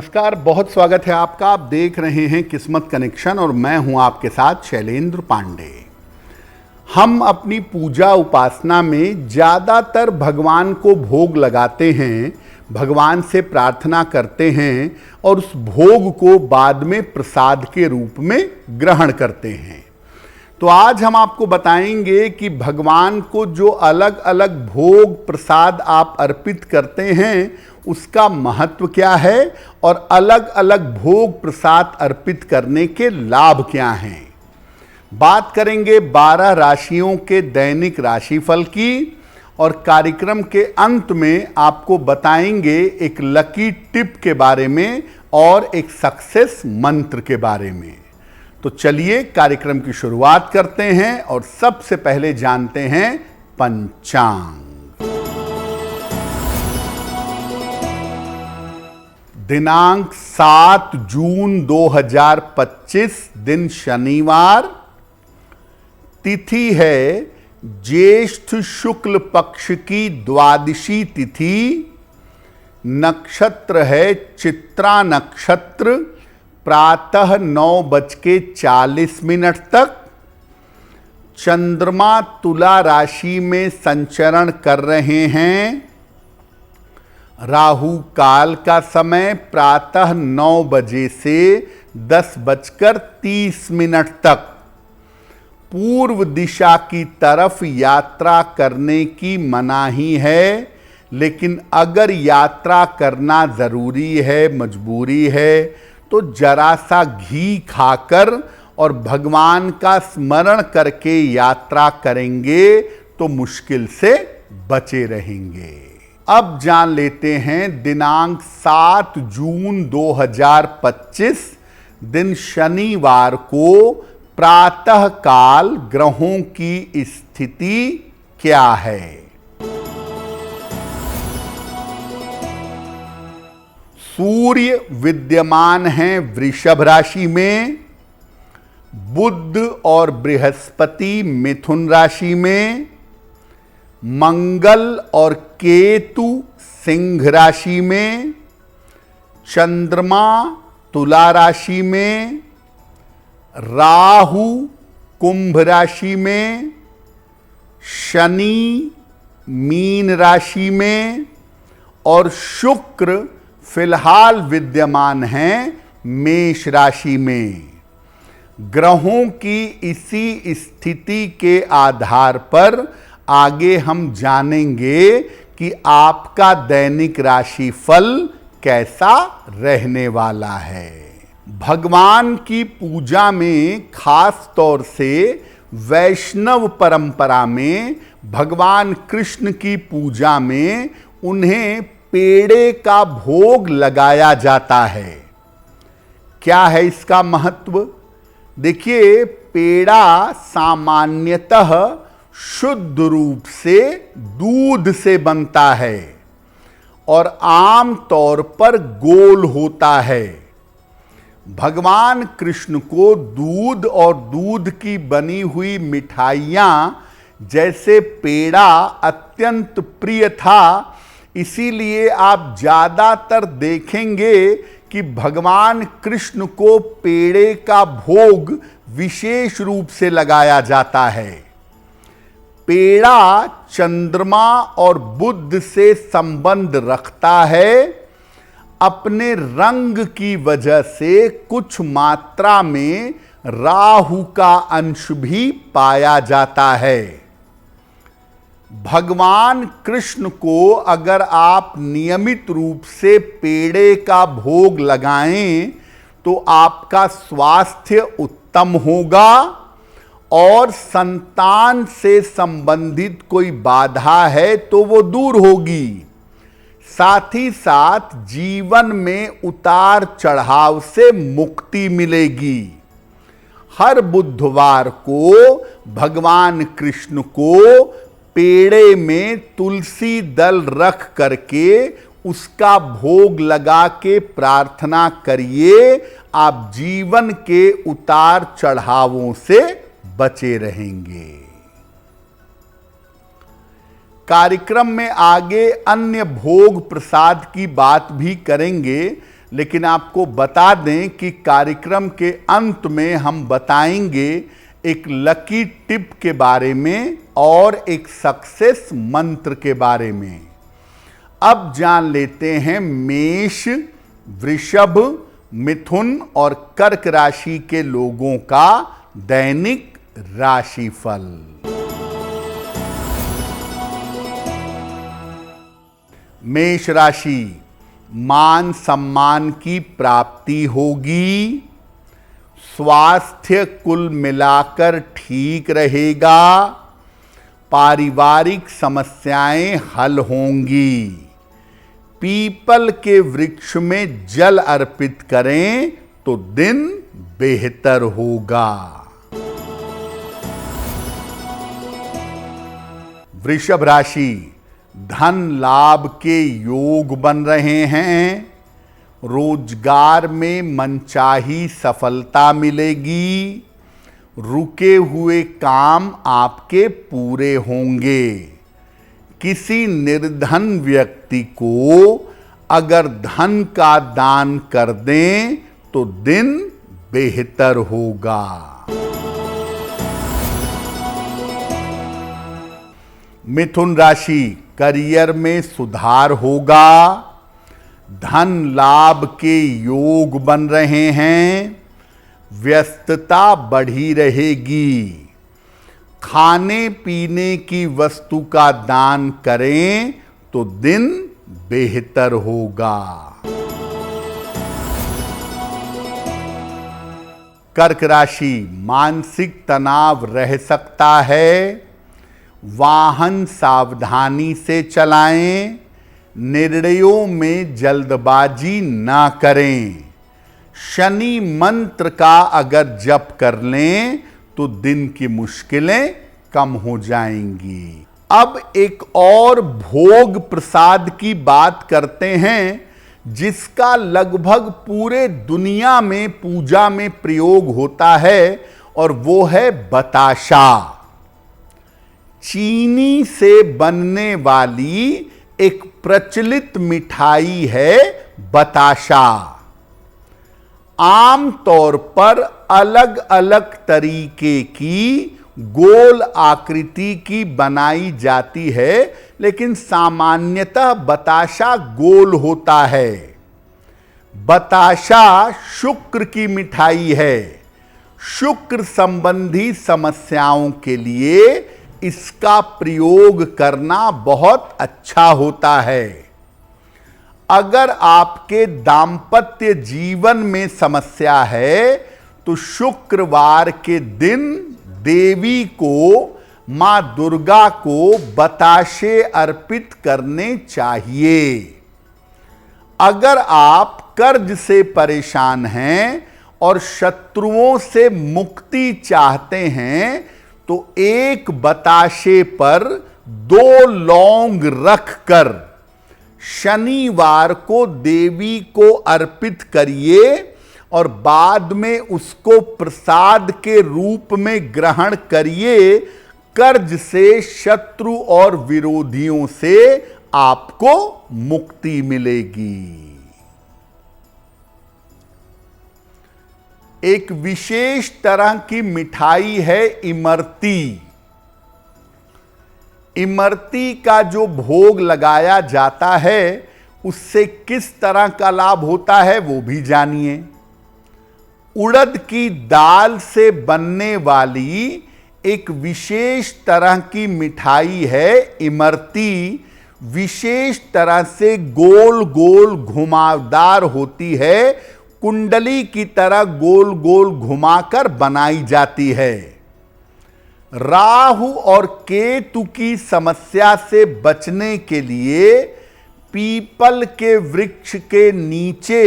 नमस्कार, बहुत स्वागत है आपका। आप देख रहे हैं किस्मत कनेक्शन और मैं हूं आपके साथ शैलेंद्र पांडे। हम अपनी पूजा उपासना में ज़्यादातर भगवान को भोग लगाते हैं, भगवान से प्रार्थना करते हैं और उस भोग को बाद में प्रसाद के रूप में ग्रहण करते हैं। तो आज हम आपको बताएंगे कि भगवान को जो अलग अलग भोग प्रसाद आप अर्पित करते हैं उसका महत्व क्या है और अलग अलग भोग प्रसाद अर्पित करने के लाभ क्या हैं। बात करेंगे 12 राशियों के दैनिक राशिफल की और कार्यक्रम के अंत में आपको बताएंगे एक लकी टिप के बारे में और एक सक्सेस मंत्र के बारे में। तो चलिए कार्यक्रम की शुरुआत करते हैं और सबसे पहले जानते हैं पंचांग। दिनांक 7 जून 2025, दिन शनिवार, तिथि है ज्येष्ठ शुक्ल पक्ष की द्वादशी तिथि, नक्षत्र है चित्रा नक्षत्र, प्रातः 9:40 तक। चंद्रमा तुला राशि में संचरण कर रहे हैं। राहु काल का समय प्रातः 9 बजे से 10:30 तक। पूर्व दिशा की तरफ यात्रा करने की मनाही है, लेकिन अगर यात्रा करना जरूरी है, मजबूरी है, तो जरा सा घी खाकर और भगवान का स्मरण करके यात्रा करेंगे तो मुश्किल से बचे रहेंगे। अब जान लेते हैं दिनांक 7 जून 2025, दिन शनिवार को प्रातः काल ग्रहों की स्थिति क्या है। सूर्य विद्यमान हैं वृषभ राशि में, बुध और बृहस्पति मिथुन राशि में, मंगल और केतु सिंह राशि में, चंद्रमा तुला राशि में, राहु कुंभ राशि में, शनि मीन राशि में और शुक्र फिलहाल विद्यमान हैं मेष राशि में। ग्रहों की इसी स्थिति के आधार पर आगे हम जानेंगे कि आपका दैनिक राशिफल कैसा रहने वाला है। भगवान की पूजा में खास तौर से वैष्णव परंपरा में भगवान कृष्ण की पूजा में उन्हें पेड़े का भोग लगाया जाता है। क्या है इसका महत्व? देखिए, पेड़ा सामान्यतः शुद्ध रूप से दूध से बनता है और आम तौर पर गोल होता है। भगवान कृष्ण को दूध और दूध की बनी हुई मिठाइयाँ जैसे पेड़ा अत्यंत प्रिय था, इसीलिए आप ज़्यादातर देखेंगे कि भगवान कृष्ण को पेड़े का भोग विशेष रूप से लगाया जाता है। पेड़ा चंद्रमा और बुध से संबंध रखता है। अपने रंग की वजह से कुछ मात्रा में राहु का अंश भी पाया जाता है। भगवान कृष्ण को अगर आप नियमित रूप से पेड़े का भोग लगाएं तो आपका स्वास्थ्य उत्तम होगा और संतान से संबंधित कोई बाधा है तो वो दूर होगी। साथ ही साथ जीवन में उतार चढ़ाव से मुक्ति मिलेगी। हर बुधवार को भगवान कृष्ण को पेड़े में तुलसी दल रख करके उसका भोग लगा के प्रार्थना करिए। आप जीवन के उतार चढ़ावों से बचे रहेंगे। कार्यक्रम में आगे अन्य भोग प्रसाद की बात भी करेंगे, लेकिन आपको बता दें कि कार्यक्रम के अंत में हम बताएंगे एक लकी टिप के बारे में और एक सक्सेस मंत्र के बारे में। अब जान लेते हैं मेष, वृषभ, मिथुन और कर्क राशि के लोगों का दैनिक राशिफल। मेष राशि, मान सम्मान की प्राप्ति होगी। स्वास्थ्य कुल मिलाकर ठीक रहेगा। पारिवारिक समस्याएं हल होंगी। पीपल के वृक्ष में जल अर्पित करें तो दिन बेहतर होगा। वृषभ राशि, धन लाभ के योग बन रहे हैं। रोजगार में मनचाही सफलता मिलेगी। रुके हुए काम आपके पूरे होंगे। किसी निर्धन व्यक्ति को अगर धन का दान कर दें तो दिन बेहतर होगा। मिथुन राशि, करियर में सुधार होगा। धन लाभ के योग बन रहे हैं। व्यस्तता बढ़ी रहेगी। खाने पीने की वस्तु का दान करें तो दिन बेहतर होगा। कर्क राशि, मानसिक तनाव रह सकता है। वाहन सावधानी से चलाएं। निर्णयों में जल्दबाजी ना करें। शनि मंत्र का अगर जप कर लें तो दिन की मुश्किलें कम हो जाएंगी। अब एक और भोग प्रसाद की बात करते हैं जिसका लगभग पूरे दुनिया में पूजा में प्रयोग होता है, और वो है बताशा। चीनी से बनने वाली एक प्रचलित मिठाई है बताशा। आम तौर पर अलग अलग तरीके की गोल आकृति की बनाई जाती है, लेकिन सामान्यतः बताशा गोल होता है। बताशा शुक्र की मिठाई है। शुक्र संबंधी समस्याओं के लिए इसका प्रयोग करना बहुत अच्छा होता है। अगर आपके दांपत्य जीवन में समस्या है तो शुक्रवार के दिन देवी को, मां दुर्गा को बताशे अर्पित करने चाहिए। अगर आप कर्ज से परेशान हैं और शत्रुओं से मुक्ति चाहते हैं तो एक बताशे पर 2 लौंग रखकर शनिवार को देवी को अर्पित करिए और बाद में उसको प्रसाद के रूप में ग्रहण करिए। कर्ज से, शत्रु और विरोधियों से आपको मुक्ति मिलेगी। एक विशेष तरह की मिठाई है इमरती। इमरती का जो भोग लगाया जाता है उससे किस तरह का लाभ होता है वो भी जानिए। उड़द की दाल से बनने वाली एक विशेष तरह की मिठाई है इमरती। विशेष तरह से गोल गोल घुमावदार होती है। कुंडली की तरह गोल गोल घुमाकर बनाई जाती है। राहु और केतु की समस्या से बचने के लिए पीपल के वृक्ष के नीचे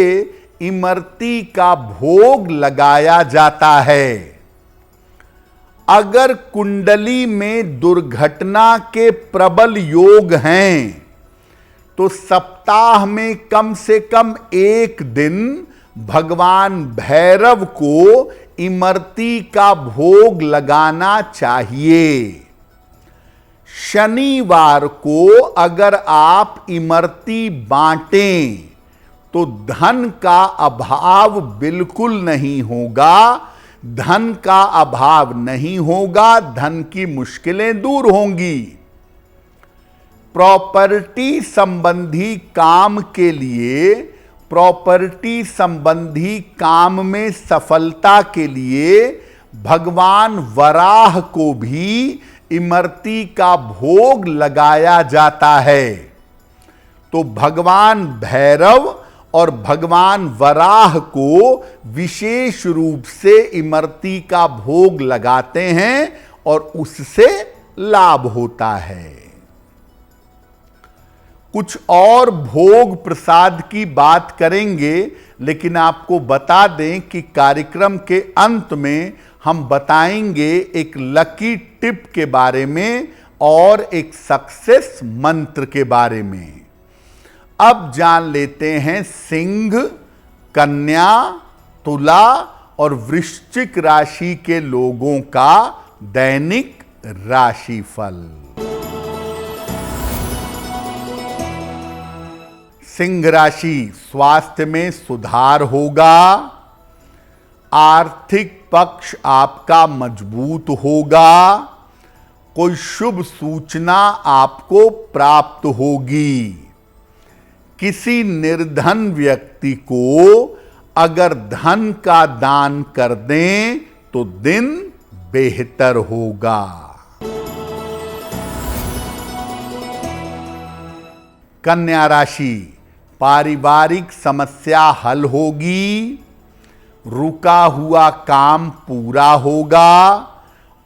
इमरती का भोग लगाया जाता है। अगर कुंडली में दुर्घटना के प्रबल योग हैं तो सप्ताह में कम से कम एक दिन भगवान भैरव को इमरती का भोग लगाना चाहिए। शनिवार को अगर आप इमरती बांटें तो धन का अभाव बिल्कुल नहीं होगा। धन का अभाव नहीं होगा, धन की मुश्किलें दूर होंगी। प्रॉपर्टी संबंधी काम के लिए, प्रॉपर्टी संबंधी काम में सफलता के लिए भगवान वराह को भी इमरती का भोग लगाया जाता है। तो भगवान भैरव और भगवान वराह को विशेष रूप से इमरती का भोग लगाते हैं और उससे लाभ होता है। कुछ और भोग प्रसाद की बात करेंगे, लेकिन आपको बता दें कि कार्यक्रम के अंत में हम बताएंगे एक लकी टिप के बारे में और एक सक्सेस मंत्र के बारे में। अब जान लेते हैं सिंह, कन्या, तुला और वृश्चिक राशि के लोगों का दैनिक राशिफल। सिंह राशि, स्वास्थ्य में सुधार होगा। आर्थिक पक्ष आपका मजबूत होगा। कोई शुभ सूचना आपको प्राप्त होगी। किसी निर्धन व्यक्ति को अगर धन का दान कर दें तो दिन बेहतर होगा। कन्या राशि, पारिवारिक समस्या हल होगी। रुका हुआ काम पूरा होगा।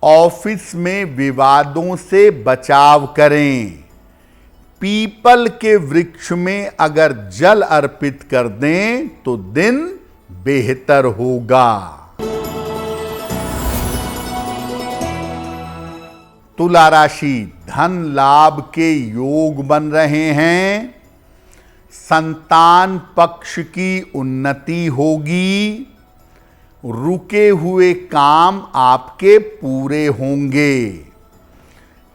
ऑफिस में विवादों से बचाव करें। पीपल के वृक्ष में अगर जल अर्पित कर दें तो दिन बेहतर होगा। तुला राशि, धन लाभ के योग बन रहे हैं। संतान पक्ष की उन्नति होगी। रुके हुए काम आपके पूरे होंगे।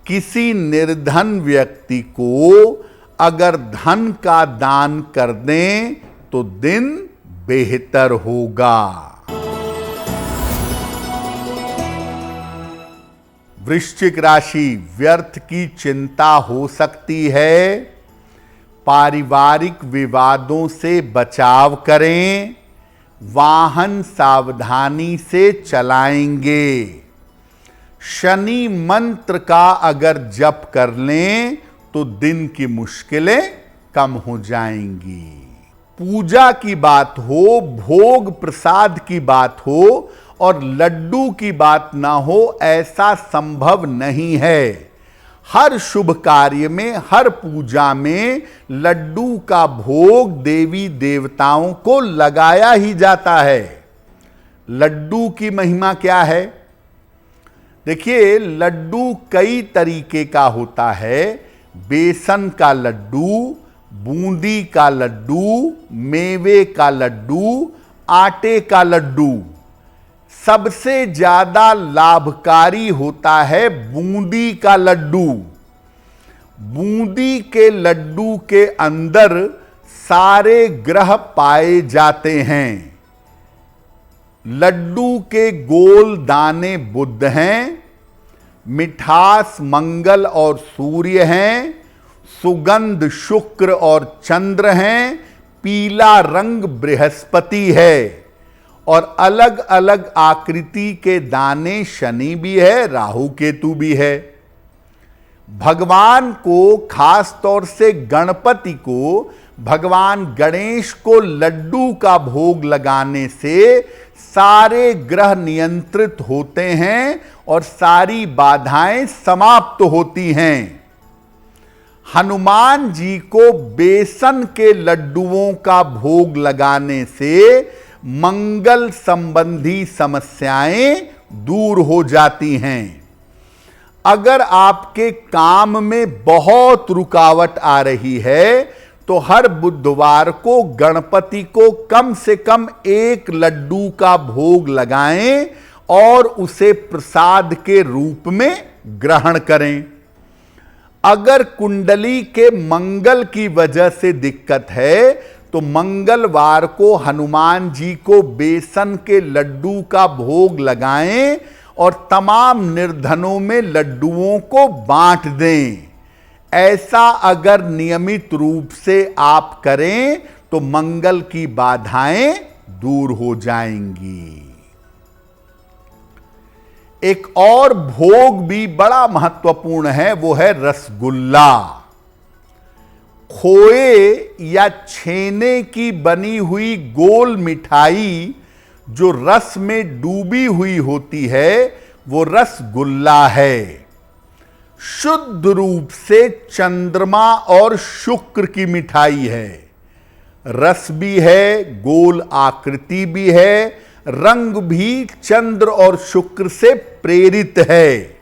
किसी निर्धन व्यक्ति को अगर धन का दान कर दें तो दिन बेहतर होगा। वृश्चिक राशि, व्यर्थ की चिंता हो सकती है। पारिवारिक विवादों से बचाव करें। वाहन सावधानी से चलाएंगे। शनि मंत्र का अगर जप कर लें तो दिन की मुश्किलें कम हो जाएंगी। पूजा की बात हो, भोग प्रसाद की बात हो और लड्डू की बात ना हो, ऐसा संभव नहीं है। हर शुभ कार्य में, हर पूजा में लड्डू का भोग देवी देवताओं को लगाया ही जाता है। लड्डू की महिमा क्या है? देखिए, लड्डू कई तरीके का होता है। बेसन का लड्डू, बूंदी का लड्डू, मेवे का लड्डू, आटे का लड्डू। सबसे ज्यादा लाभकारी होता है बूंदी का लड्डू। बूंदी के लड्डू के अंदर सारे ग्रह पाए जाते हैं। लड्डू के गोल दाने बुध हैं। मिठास मंगल और सूर्य हैं। सुगंध शुक्र और चंद्र हैं। पीला रंग बृहस्पति है और अलग अलग आकृति के दाने शनि भी है, राहु केतु भी है। भगवान को, खास तौर से गणपति को, भगवान गणेश को लड्डू का भोग लगाने से सारे ग्रह नियंत्रित होते हैं और सारी बाधाएं समाप्त होती हैं। हनुमान जी को बेसन के लड्डुओं का भोग लगाने से मंगल संबंधी समस्याएं दूर हो जाती हैं। अगर आपके काम में बहुत रुकावट आ रही है तो हर बुधवार को गणपति को कम से कम एक लड्डू का भोग लगाएं और उसे प्रसाद के रूप में ग्रहण करें। अगर कुंडली के मंगल की वजह से दिक्कत है तो मंगलवार को हनुमान जी को बेसन के लड्डू का भोग लगाएं और तमाम निर्धनों में लड्डुओं को बांट दें। ऐसा अगर नियमित रूप से आप करें तो मंगल की बाधाएं दूर हो जाएंगी। एक और भोग भी बड़ा महत्वपूर्ण है, वो है रसगुल्ला। खोए या छेने की बनी हुई गोल मिठाई जो रस में डूबी हुई होती है, वो रसगुल्ला है। शुद्ध रूप से चंद्रमा और शुक्र की मिठाई है। रस भी है, गोल आकृति भी है, रंग भी चंद्र और शुक्र से प्रेरित है।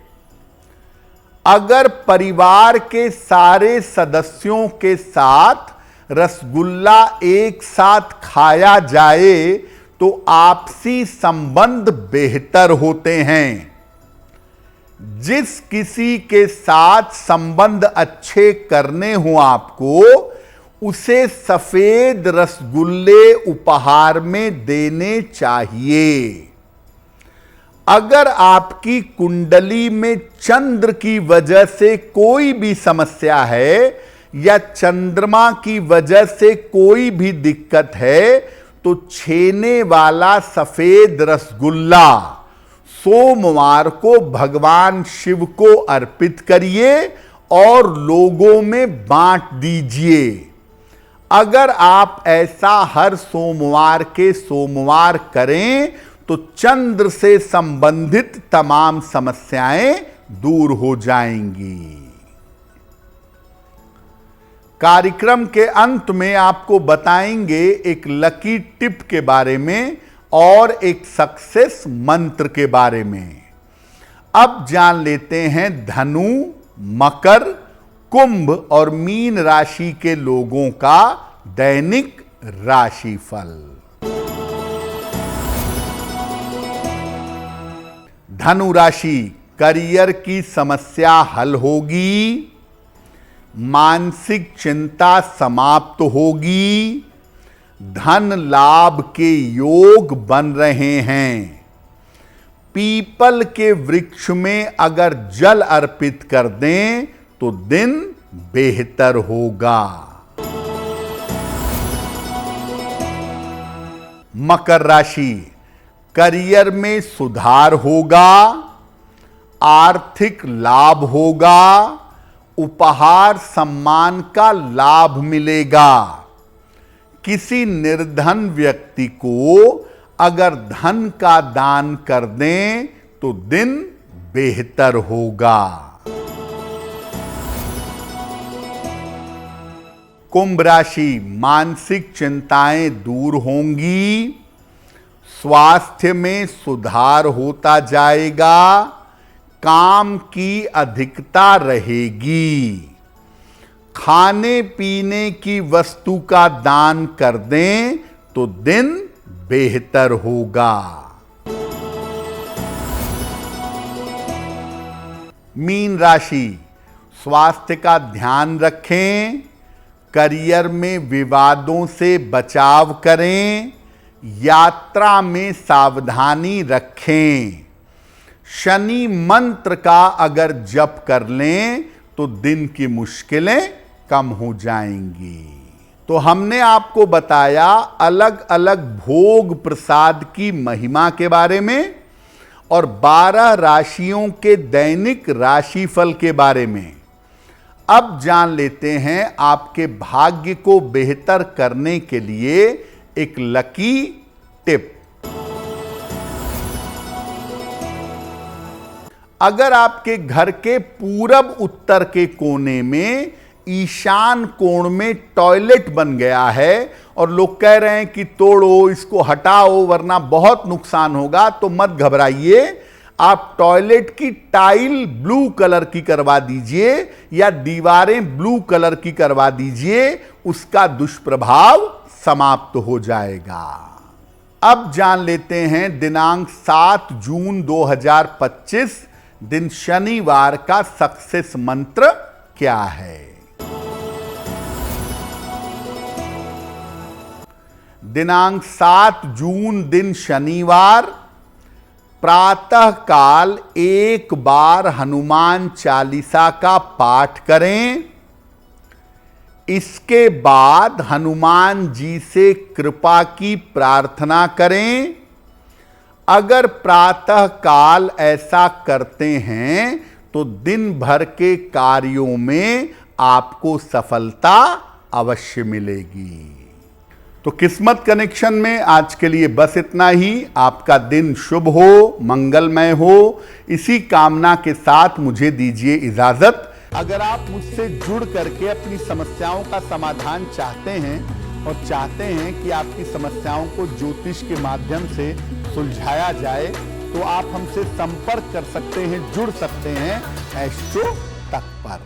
अगर परिवार के सारे सदस्यों के साथ रसगुल्ला एक साथ खाया जाए तो आपसी संबंध बेहतर होते हैं। जिस किसी के साथ संबंध अच्छे करने हो आपको, उसे सफेद रसगुल्ले उपहार में देने चाहिए। अगर आपकी कुंडली में चंद्र की वजह से कोई भी समस्या है या चंद्रमा की वजह से कोई भी दिक्कत है, तो छेने वाला सफेद रसगुल्ला सोमवार को भगवान शिव को अर्पित करिए और लोगों में बांट दीजिए। अगर आप ऐसा हर सोमवार के सोमवार करें तो चंद्र से संबंधित तमाम समस्याएं दूर हो जाएंगी। कार्यक्रम के अंत में आपको बताएंगे एक लकी टिप के बारे में और एक सक्सेस मंत्र के बारे में। अब जान लेते हैं धनु, मकर, कुंभ और मीन राशि के लोगों का दैनिक राशिफल। धनु राशि, करियर की समस्या हल होगी, मानसिक चिंता समाप्त होगी, धन लाभ के योग बन रहे हैं। पीपल के वृक्ष में अगर जल अर्पित कर दें तो दिन बेहतर होगा। मकर राशि, करियर में सुधार होगा, आर्थिक लाभ होगा, उपहार सम्मान का लाभ मिलेगा। किसी निर्धन व्यक्ति को अगर धन का दान कर दें तो दिन बेहतर होगा। कुंभ राशि, मानसिक चिंताएं दूर होंगी, स्वास्थ्य में सुधार होता जाएगा, काम की अधिकता रहेगी। खाने पीने की वस्तु का दान कर दें तो दिन बेहतर होगा। मीन राशि, स्वास्थ्य का ध्यान रखें, करियर में विवादों से बचाव करें, यात्रा में सावधानी रखें। शनि मंत्र का अगर जप कर लें तो दिन की मुश्किलें कम हो जाएंगी। तो हमने आपको बताया अलग अलग भोग प्रसाद की महिमा के बारे में और 12 राशियों के दैनिक राशिफल के बारे में। अब जान लेते हैं आपके भाग्य को बेहतर करने के लिए एक लकी टिप। अगर आपके घर के पूरब उत्तर के कोने में ईशान कोण में टॉयलेट बन गया है और लोग कह रहे हैं कि तोड़ो, इसको हटाओ वरना बहुत नुकसान होगा, तो मत घबराइए। आप टॉयलेट की टाइल ब्लू कलर की करवा दीजिए या दीवारें ब्लू कलर की करवा दीजिए, उसका दुष्प्रभाव समाप्त हो जाएगा। अब जान लेते हैं दिनांक 7 जून 2025 दिन शनिवार का सक्सेस मंत्र क्या है। दिनांक 7 जून दिन शनिवार, प्रातः काल 1 बार हनुमान चालीसा का पाठ करें। इसके बाद हनुमान जी से कृपा की प्रार्थना करें। अगर प्रातः काल ऐसा करते हैं तो दिन भर के कार्यों में आपको सफलता अवश्य मिलेगी। तो किस्मत कनेक्शन में आज के लिए बस इतना ही। आपका दिन शुभ हो, मंगलमय हो, इसी कामना के साथ मुझे दीजिए इजाजत। अगर आप मुझसे जुड़ करके अपनी समस्याओं का समाधान चाहते हैं और चाहते हैं कि आपकी समस्याओं को ज्योतिष के माध्यम से सुलझाया जाए, तो आप हमसे संपर्क कर सकते हैं, जुड़ सकते हैं एस्ट्रो तक पर।